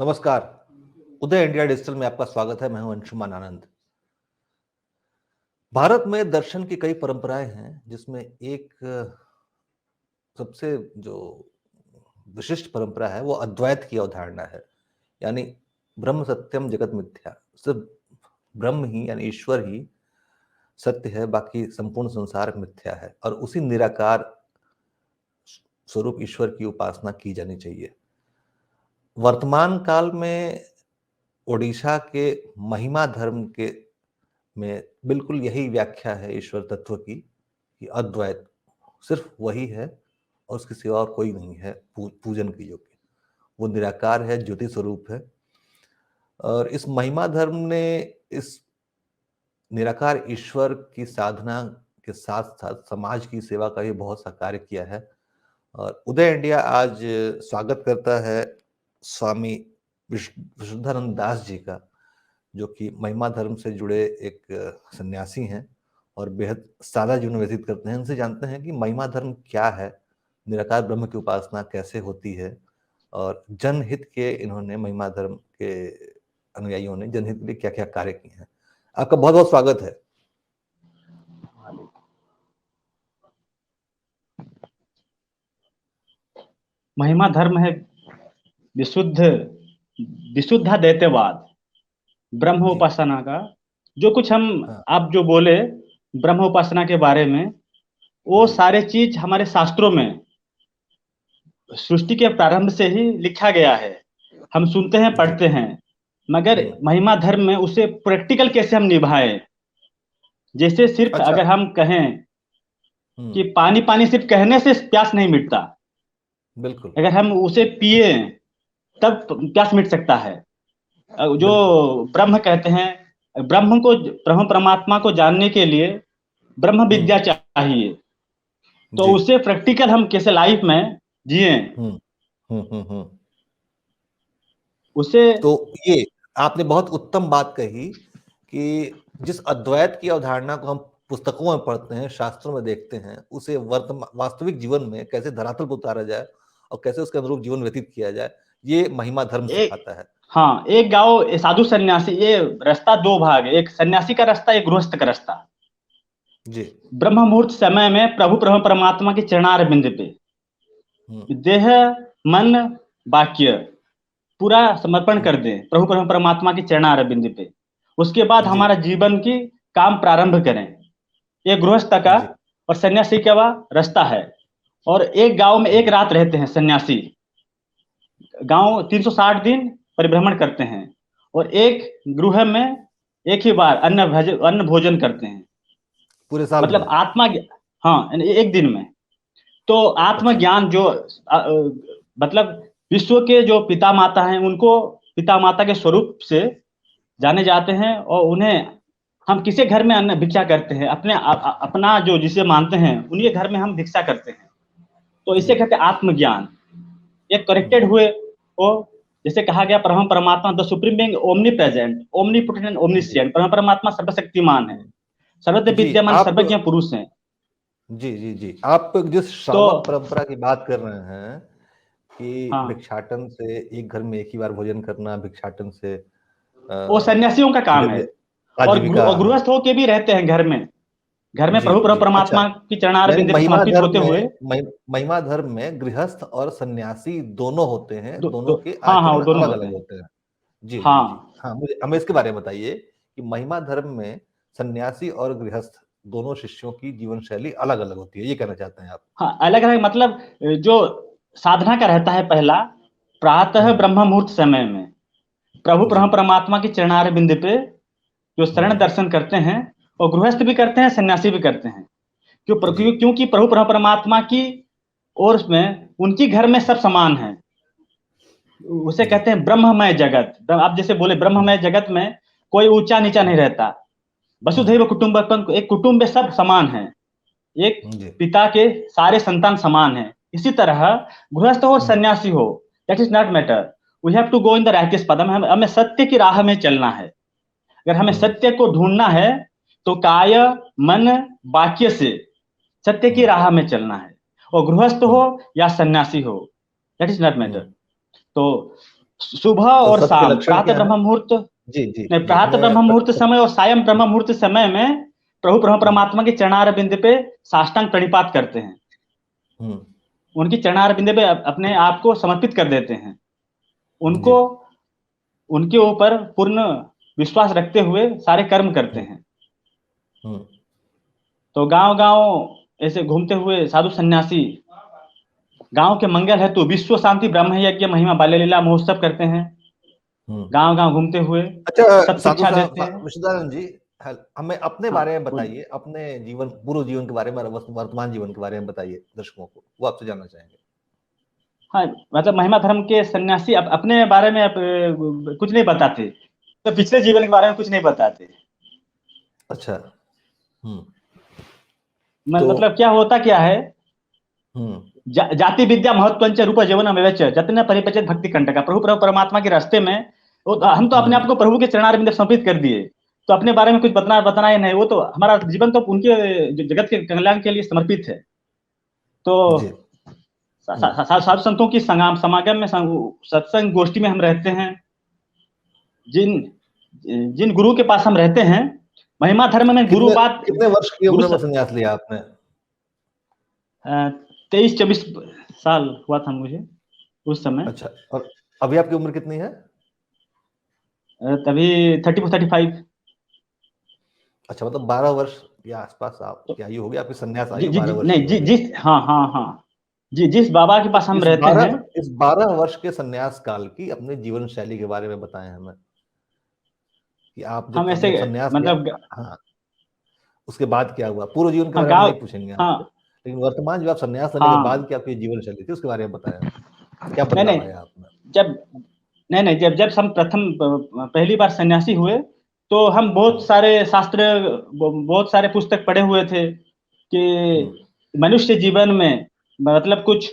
नमस्कार। उदय India digital में आपका स्वागत है। मैं हूं अंशुमान आनंद। भारत में दर्शन की कई परंपराएं हैं, जिसमें एक सबसे जो विशिष्ट परंपरा है वो अद्वैत की अवधारणा है। यानी ब्रह्म सत्यम जगत मिथ्या, सिर्फ ब्रह्म ही यानी ईश्वर ही सत्य है, बाकी संपूर्ण संसार मिथ्या है और उसी निराकार स्वरूप ईश्वर की उपासना की जानी चाहिए। वर्तमान काल में ओडिशा के महिमा धर्म के में बिल्कुल यही व्याख्या है ईश्वर तत्व की कि अद्वैत सिर्फ वही है और उसके सिवा और कोई नहीं है पूजन की योग्य। वो निराकार है, ज्योति स्वरूप है। और इस महिमा धर्म ने इस निराकार ईश्वर की साधना के साथ साथ समाज की सेवा का भी बहुत सा कार्य किया है। और उदय इंडिया आज स्वागत करता है स्वामी विशुद्धानंद दास जी का, जो कि महिमा धर्म से जुड़े एक सन्यासी हैं और बेहद सादा जीवन व्यतीत करते हैं। उनसे जानते हैं कि महिमा धर्म क्या है, निराकार ब्रह्म की उपासना कैसे होती है और जनहित के इन्होंने महिमा धर्म के अनुयायियों ने जनहित के लिए क्या क्या कार्य किए हैं। आपका बहुत बहुत स्वागत है। महिमा धर्म है विशुद्ध दैत्यवाद, ब्रह्म जी उपासना का। जो कुछ हम हाँ आप जो बोले ब्रह्म उपासना के बारे में, वो जी सारे चीज हमारे शास्त्रों में सृष्टि के प्रारंभ से ही लिखा गया है। हम सुनते हैं, जी पढ़ते हैं, मगर महिमा धर्म में उसे प्रैक्टिकल कैसे हम निभाएं। जैसे सिर्फ अच्छा अगर हम कहें कि पानी पानी, सिर्फ कहने से प्यास नहीं मिटता। बिल्कुल अगर हम उसे पिए तब प्यास मिट सकता है। जो बिल्कुल ब्रह्म कहते हैं, ब्रह्म परमात्मा को जानने के लिए ब्रह्म विद्या चाहिए। तो जी उसे प्रैक्टिकल हम कैसे लाइफ में जिए, हम्म हम्म। उसे। तो ये आपने बहुत उत्तम बात कही कि जिस अद्वैत की अवधारणा को हम पुस्तकों में पढ़ते हैं, शास्त्रों में देखते हैं, उसे वास्तविक जीवन में कैसे धरातल पर उतारा जाए और कैसे उसके अनुरूप जीवन व्यतीत किया जाए, ये महिमा धर्म एक सिखाता है। हाँ, एक गांव साधु सन्यासी, ये रास्ता दो भाग है, एक सन्यासी का रास्ता, एक गृहस्थ का रास्ता। जी ब्रह्म मुहूर्त समय में प्रभु परमात्मा की चरणार बिंद पे हम्म देह, मन, वाक्य पूरा समर्पण कर दें प्रभु परमात्मा की चरणार बिंद पे। उसके बाद जी हमारा जीवन की काम प्रारंभ करें। ये गृहस्थ का जी और सन्यासी का रास्ता है। और एक गांव में एक रात रहते हैं सन्यासी। गांव 360 दिन परिभ्रमण करते हैं और एक गृह में एक ही बार अन्न भोजन करते हैं। पूरे साल मतलब में। हाँ, यानी एक दिन में। तो अच्छा आत्मज्ञान जो मतलब विश्व के जो पिता माता हैं, उनको पिता माता के स्वरूप से जाने जाते हैं। और उन्हें हम किसी घर में अन्न भिक्षा करते हैं, अपना जो जिसे मानते हैं उन्हीं घर में हम भिक्षा करते हैं। तो इसे जी कहते हैं आत्मज्ञान। एक करेक्टेड हम्म हुए वो। जैसे कहा गया, परम परमात्मा the supreme being omnipresent, omnipotent and जी ओमनीसिएंट। परम परमात्मा सर्वशक्तिमान है, सर्वत्र जी विद्यमान, आप सर्वज्ञ पुरुष हैं। जी आप जिस तो श्रावक परंपरा की बात कर रहे हैं कि हाँ, भिक्षाटन से एक घर में एक ही बार भोजन करना, भिक्षाटन से वो सन्यासियों का काम है। धीरे और आजीविका। और गृहस्थ होके भी रहते हैं घर में। घर में जी प्रभु जी अच्छा। परमात्मा की चरणार यानी बिंदे पे महिमा समर्पित धर्म होते हुए। में महिमा धर्म में गृहस्थ और सन्यासी दोनों होते हैं, दोनों के हाँ हाँ, वो आचरण दोनों अलग होते अलग हैं। होते हैं। जी जी जी हाँ हाँ, मुझे हमें इसके बारे में बताइए कि महिमा धर्म में सन्यासी और गृहस्थ दोनों शिष्यों की जीवन शैली अलग अलग होती है, ये कहना चाहते हैं आप? हाँ, अलग अलग मतलब जो साधना का रहता है, पहला प्रातः हम्म ब्रह्म मुहूर्त समय में प्रभु जी परमात्मा की चरणार बिंद पे जो शरण हम्म दर्शन करते हैं। और गृहस्थ भी करते हैं, सन्यासी भी करते हैं। जी क्योंकि प्रभु परमात्मा की ओर में उनकी घर में सब समान है। उसे जी कहते हैं ब्रह्ममय जगत। आप जैसे बोले हम्म ब्रह्ममय जगत में कोई ऊंचा नीचा नहीं रहता। हम्म वसुधैव कुटुंबकम, एक कुटुंब में सब समान है। एक जी पिता के सारे संतान समान है। इसी तरह गृहस्थ हो और हम्म सन्यासी हो, that is not matter. We have to go in the righteous path. हमें सत्य की राह में चलना है। अगर हमें हम्म सत्य को ढूंढना है तो काय, मन, वाक्य से सत्य की हम्म राह में चलना है। और गृहस्थ हो हम्म या सन्यासी हो, दैट इज नॉट मैटर। हम्म तो सुबह तो और सत्य के शाम, लक्षण प्रातः क्या है? ब्रह्म मुहूर्त, जी, जी, नहीं जी, प्रातः ब्रह्म मुहूर्त समय और सायं ब्रह्म मुहूर्त समय में प्रभु परमात्मा के चरणार बिंद पे साष्टांग प्रणिपात करते हैं, हुँ, उनकी चरणार बिंद पे अपने आप को समर्पित कर देते हैं, जी, उनको उनके ऊपर पूर्ण विश्वास रखते हुए सारे कर्म करते हुँ, हैं। हुँ, तो गांव गांव ऐसे घूमते हुए साधु सन्यासी गांव के मंगल हेतु विश्व शांति ब्रह्म यज्ञ महिमा बाल्य लीला महोत्सव करते हैं, हुँ। गांव गांव घूमते हुए अच्छा, सत साधु शिक्षा साहब देते हैं। विशुद्धानंद जी, हमें अपने हाँ बारे में बोलिए। बताइए, अपने जीवन पूर्व जीवन के बारे में और वर्तमान जीवन के बारे में बताइए दर्शकों को, वो आपसे जानना चाहेंगे। हाँ मतलब महिमा धर्म के सन्यासी अपने बारे में कुछ नहीं बताते, तो पिछले जीवन के बारे में कुछ नहीं बताते। अच्छा, हुँ, मतलब तो क्या होता क्या है, हुँ, जाति विद्या महत्वंच रूप जीवन विवेच जतन परिपचत भक्ति कंटका, प्रभु परमात्मा के रास्ते में हम तो अपने आप हुँ, को प्रभु के चरणारविंद समर्पित कर दिए, तो अपने बारे में कुछ बताना ही नहीं, वो तो हमारा जीवन तो उनके जगत के कल्याण के लिए समर्पित है। तो जी, हुँ, साधु संतों की समागम में सत्संग गोष्ठी में हम रहते हैं, जिन जिन गुरु के पास हम रहते हैं, महिमा धर्म में गुरु कितने बात कितने वर्ष की गुरु उम्र में संन्यास लिया आपने? 23-24 साल हुआ था मुझे उस समय। अच्छा, और अभी आपकी उम्र कितनी है? तभी 34-35। अच्छा, मतलब 12 वर्ष के आस-पास तो आपकी आयु होगी, आपकी संन्यास जी आयु जी 12 जी वर्ष की नहीं जी होगी। जिस हाँ हाँ हाँ जी जिस बाबा के पास हम रहते हैं, इस 12 वर्ष के संन्यास काल की अपनी जीवन शैली के बारे में बताएँ हमें, कि आप हम ऐसे जब संन्यास लिया, मतलब हाँ, उसके बाद क्या हुआ? पूर्व जीवन के हाँ बारे में हम गाँव नहीं पूछेंगे आपसे, हाँ लेकिन वर्तमान जब आप संन्यास लेने के बाद हाँ की आपकी जीवन शैली थी, उसके बारे में बताएँ हमें। क्या नहीं बदलाव नहीं आया आप में? जब नहीं नहीं जब जब हम पहली बार सन्यासी हुए, तो हम हुँ, बहुत सारे शास्त्र बहुत सारे पुस्तक पढ़े हुए थे कि हुँ, मनुष्य जीवन में मतलब कुछ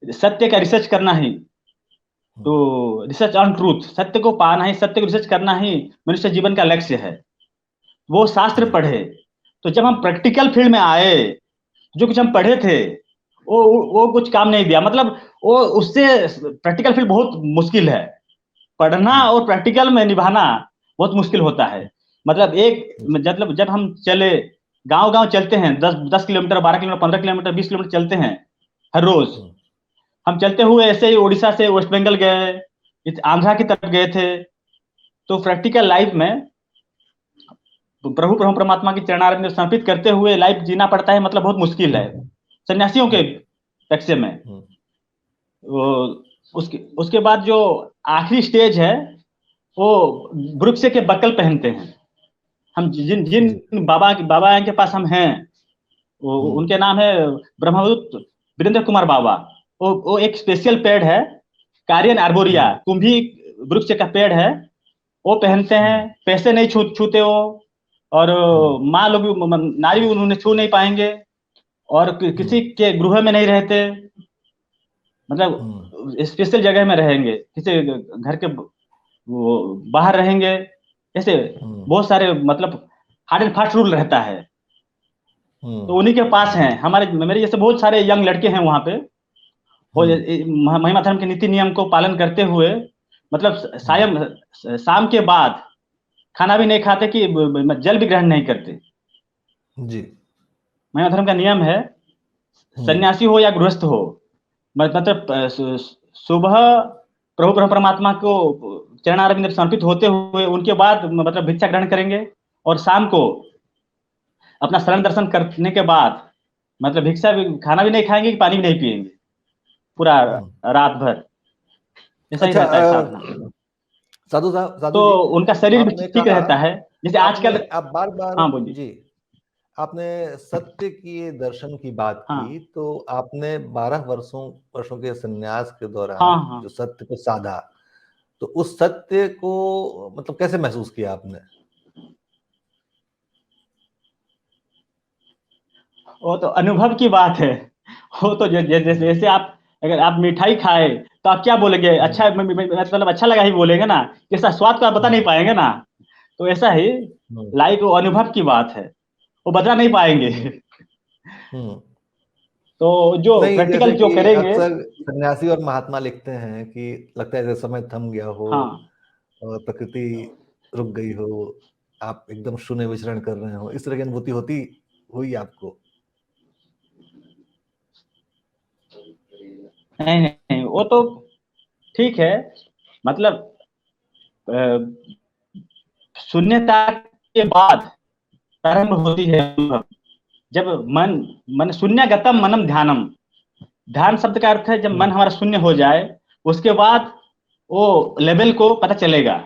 सत्य का रिसर्च करना ही, हुँ, तो रिसर्च ऑन ट्रूथ, सत्य को पाना ही, सत्य को रिसर्च करना ही मनुष्य जीवन का लक्ष्य है, वो शास्त्र जी, पढ़े। तो जब हम प्रैक्टिकल फील्ड में आए, जो कुछ हम पढ़े थे वो वो कुछ काम नहीं दिया, मतलब वो उससे प्रैक्टिकल फील्ड बहुत मुश्किल है, पढ़ना हुँ, और प्रैक्टिकल में निभाना बहुत मुश्किल होता है। मतलब जी, मतलब जब हम चले, गांव गांव चलते हैं, 10 10 किलोमीटर, 12 किलोमीटर, 15 किलोमीटर, 20 किलोमीटर चलते हैं हर रोज। हुँ, हम चलते हुए ऐसे ही उड़ीसा से वेस्ट बंगाल गए, आंध्रा की तरफ गए थे। तो प्रैक्टिकल लाइफ में प्रभु परमात्मा की चरणारविंद में समर्पित करते हुए लाइफ जीना पड़ता है, मतलब बहुत मुश्किल है सन्यासियों के हुँ, पक्ष में। हुँ, वो उसके उसके बाद जो आखिरी स्टेज है, वो वृक्ष के बक्कल पहनते हैं। हम जिन जी, जिन बाबा के पास हम हैं, हुँ, उनके नाम है ब्रह्मदूत वीरेंद्र कुमार बाबा। वो एक स्पेशल पेड़ है, कारियन आर्बोरिया, हुँ, कुंभी वृक्ष का पेड़ है, वो पहनते हैं। हुँ, पैसे नहीं छूते वो, और हुँ, माँ लोग भी नारी भी उन्होंने छू नहीं पाएंगे, और किसी हुँ, के गृह में नहीं रहते, हुँ, मतलब स्पेशल जगह में रहेंगे, किसी घर के वो बाहर रहेंगे, ऐसे हुँ, बहुत सारे मतलब हार्ड एंड फास्ट रूल रहता है। तो हुँ, उन्हीं के पास हैं, जी, हमारे मेरे जैसे बहुत सारे यंग लड़के हैं वहां पे, वो हुँ, महिमा धर्म के नीति नियम को पालन करते हुए, मतलब हुँ, शाम के बाद खाना भी नहीं खाते, कि जल भी ग्रहण नहीं करते। जी, महिमा धर्म का नियम है, हुँ, सन्यासी हो या गृहस्थ हो, मतलब सुबह प्रभु परमात्मा को चरणारविंद में समर्पित होते हुए उनके बाद मतलब भिक्षा ग्रहण करेंगे, और शाम को अपना शरण दर्शन करने के बाद मतलब भिक्षा भी, खाना भी नहीं खाएंगे, कि पानी भी नहीं पिएंगे पूरा हुँ। रात भर, ऐसा ही अच्छा, रहता है साधना। साधु तो जी, उनका शरीर भी आपने ठीक कहा, रहता है, जैसे आपने आजकल। आप बार-बार, हाँ बोलिए। जी, आपने सत्य की दर्शन की बात की, हाँ तो आपने 12 वर्षों के संन्यास के हाँ दौरान हाँ। जो सत्य को साधा, तो उस सत्य को मतलब कैसे महसूस किया आपने? वो तो अनुभव की बात है, वो तो जैसे हुँ, जैसे आप अगर आप मिठाई खाए, तो आप क्या बोलेंगे, हुँ, अच्छा मतलब अच्छा लगा ही बोलेंगे ना, जैसा स्वाद को आप बता नहीं हुँ, पाएंगे ना। तो ऐसा ही हुँ, लाइफ वो अनुभव की बात है, वो बता नहीं पाएंगे। हुँ, हुँ। तो जो नहीं, प्रैक्टिकल जैसे जो कि करेंगे। अक्सर सन्यासी और महात्मा लिखते हैं कि लगता है जैसे समय थम गया हो हाँ और प्रकृति रुक गई हो, आप एकदम शून्य विचरण कर रहे हो, इस तरह की अनुभूति होती हुई आपको? नहीं नहीं, वो तो ठीक है, मतलब अ, शून्यता के बाद प्रारंभ होती है अनुभव। जब मन मन शून्यगतम मनम ध्यानम, ध्यान शब्द का अर्थ है जब मन हमारा शून्य हो जाए, उसके बाद वो लेवल को पता चलेगा।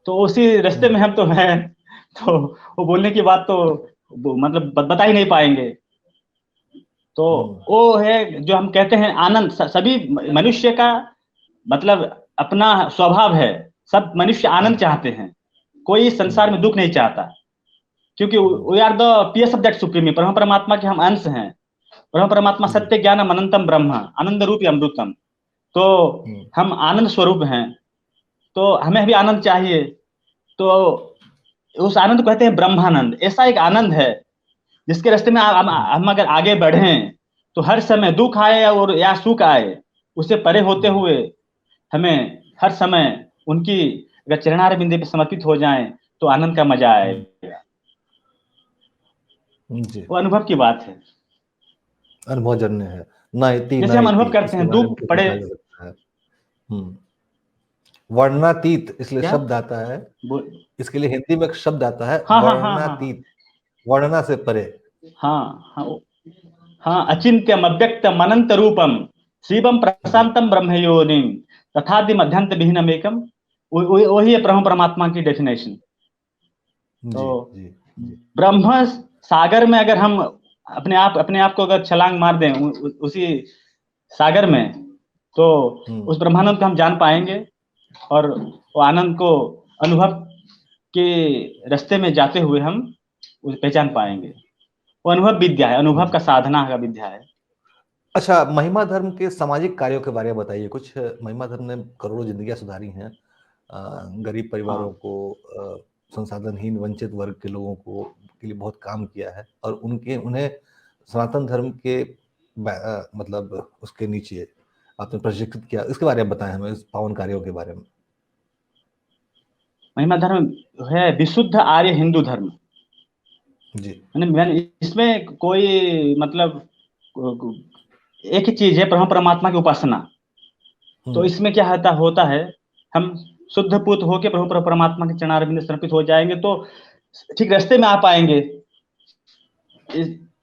तो उसी रास्ते में हम तो हैं, तो वो बोलने की बात तो मतलब बता ही नहीं पाएंगे। तो वो है जो हम कहते हैं आनंद, सभी मनुष्य का मतलब अपना स्वभाव है। सब मनुष्य आनंद चाहते हैं, कोई इस संसार में दुख नहीं चाहता, क्योंकि we are the pieces of that supreme, परम परमात्मा के हम अंश हैं। परम परमात्मा सत्य ज्ञानम अनंतम ब्रह्म, आनंद रूपी अमृतम। तो हम आनंद स्वरूप हैं, तो हमें भी आनंद चाहिए। तो उस आनंद को कहते हैं ब्रह्मानंद। ऐसा एक आनंद है जिसके रास्ते में हम अगर आगे बढ़ें, तो हर समय दुख आए और या सुख आए, उससे परे होते हुए हमें हर समय उनकी अगर चरणार बिंदु पे समर्पित हो जाएं, तो आनंद का मजा आएगा। जी, वो अनुभव की बात है। अनुभवजन्य है। ना इति जैसे ना हम इति, अनुभव करते इसके हैं बारे में दुख कुछ पड़े। लिखा जा सकता है। वर्णनातीत, इसलिए क्या शब्द आता है, बोल। इसके लिए हिंदी में एक शब्द आता है हाँ हाँ हाँ हाँ हाँ वर्णनातीत, वर्णना से परे। हाँ हाँ हाँ, अचिंत्यम अव्यक्तम अनंत रूपम शिवम जी प्रशांतम ब्रह्म योनिम तथादि मध्यंत विहीनम एकम। वही है ब्रह्म परमात्मा की डेफिनेशन। तो जी जी जी। ब्रह्म सागर में अगर हम अपने आप को अगर छलांग मार दें उसी सागर में, तो उस ब्रह्मानंद को हम जान पाएंगे, और वो आनंद को अनुभव के रास्ते में जाते हुए हम उसे पहचान पाएंगे। वो अनुभव विद्या है, अनुभव जी। का साधना का विद्या है। अच्छा, महिमा धर्म के सामाजिक कार्यों के बारे में बताइए कुछ। महिमा धर्म ने करोड़ों जिंदगियां सुधारी हैं, गरीब परिवारों हाँ को, संसाधनहीन वंचित वर्ग के लोगों को के लिए बहुत काम किया है, और उन्हें सनातन धर्म के मतलब उसके नीचे आपने प्रशिक्षित किया। इसके बारे में बताएं हमें, इस पावन कार्यों के बारे में। महिमा धर्म है विशुद्ध आर्य हिंदू धर्म। जी। मैंने इसमें कोई मतलब एक ही चीज है, परमात्मा की उपासना। तो हम्म इसमें क्या होता है, हम शुद्ध पूत होके प्रभु परमात्मा के चरणारविंद में समर्पित हो जाएंगे, तो ठीक रास्ते में आ पाएंगे।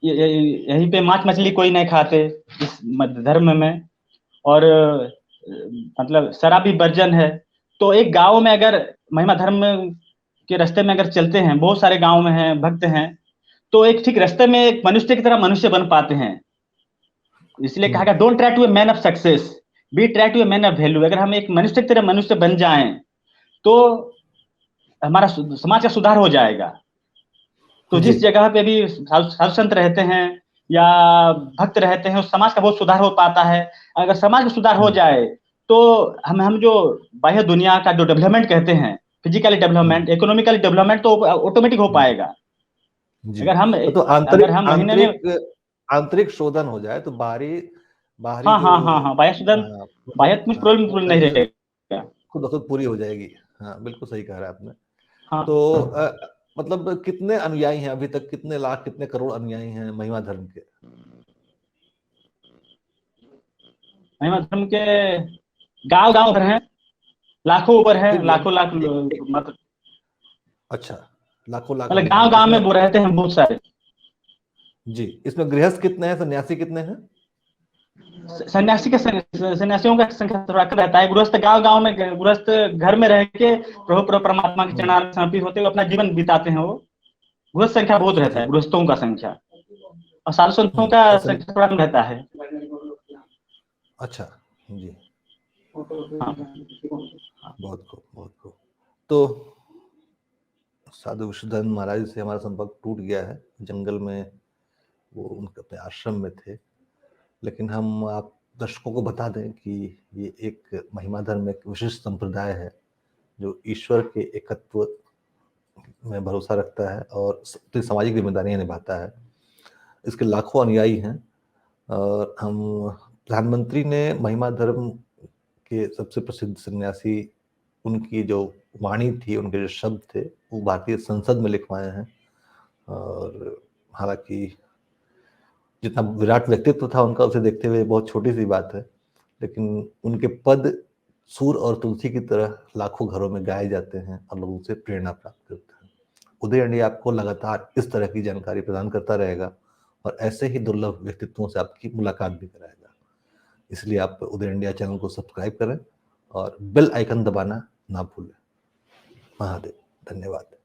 यहीं पे मांस मछली कोई नहीं खाते इस धर्म में, और मतलब शराब भी वर्जन है। तो एक गांव में अगर महिमा धर्म के रास्ते में अगर चलते हैं, बहुत सारे गांव में हैं भक्त हैं, तो एक ठीक रास्ते में एक मनुष्य की तरह मनुष्य बन पाते हैं। इसलिए कहा हम्म गया don't try to a man of success, be try to a man of value. अगर हम एक मनुष्य की तरह मनुष्य बन जाएं, तो हमारा समाज का सुधार हो जाएगा। तो जी जिस जगह पे भी साधु संत रहते हैं या भक्त रहते हैं, उस समाज का बहुत सुधार हो पाता है। अगर समाज का सुधार हो हम्म जाए, तो हम जो बाह्य दुनिया का जो डेवलपमेंट कहते हैं, फिजिकली हम्म डेवलपमेंट, इकोनॉमिकली डेवलपमेंट, तो ऑटोमेटिक हो हम्म, पाएगा। जी। अगर हम तो अगर आंतरिक हम महीने में। आंतरिक आंतरिक शोधन हो जाए तो बाहरी बाहरी हाँ जो हाँ हाँ हाँ, बाह्य सुधन, बाह्य मतलब कुछ प्रॉब्लम नहीं तंत्र रहेगा। खुद ब खुद पूरी हो जाएगी। हाँ, बिल्कुल सही कह रहा है आपने। हाँ, तो मतलब कितने अनुयायी हैं अभी तक, कितने लाख कितने करोड़ अनुयायी हैं महिमा धर्म के? महिमा धर्म के गांव गांव भर हैं, लाखों ऊपर है, फिर भी लाखों लाख एक, एक, मतलब अच्छा, लाखों लाख गांव अनुयायी गांव में इसमें। वो रहते हैं बहुत सारे। जी, इसमें गृहस्थ कितने हैं, सन्यासी कितने हैं? सन्यासियों का संख्या थोड़ा कम रहता है। गृहस्थ गांव गांव में, गृहस्थ घर में रह के प्रभु परमात्मा के हम्म, चरणारविंद समर्पित होते हुए अपना जीवन बिताते हैं वो। गृहस्थ संख्या बहुत रहता जी। है, गृहस्थों का संख्या, और साधु संतों का और संख्या थोड़ा कम रहता है। अच्छा, जी। हाँ बहुत खूब, बहुत खूब। तो साधु विष्णुधन महाराज से हमारा संपर्क टूट गया है, जंगल में वो उनके अपने आश्रम में थे। लेकिन हम आप दर्शकों को बता दें कि ये एक महिमा धर्म एक विशिष्ट संप्रदाय है जो ईश्वर के एकत्व में भरोसा रखता है और अपनी सामाजिक जिम्मेदारियां निभाता है। इसके लाखों अनुयायी हैं, और हम प्रधानमंत्री ने महिमा धर्म के सबसे प्रसिद्ध सन्यासी, उनकी जो वाणी थी, उनके जो शब्द थे, वो भारतीय संसद में लिखवाए हैं। और हालांकि जितना विराट व्यक्तित्व था उनका, उसे देखते हुए बहुत छोटी सी बात है, लेकिन उनके पद सूर और तुलसी की तरह लाखों घरों में गाए जाते हैं और लोगों से प्रेरणा प्राप्त करते हैं। उदय इंडिया आपको लगातार इस तरह की जानकारी प्रदान करता रहेगा और ऐसे ही दुर्लभ व्यक्तित्वों से आपकी मुलाकात भी कराएगा। इसलिए आप उदय इंडिया चैनल को सब्सक्राइब करें और बेल आइकन दबाना ना भूलें। महादेव, धन्यवाद।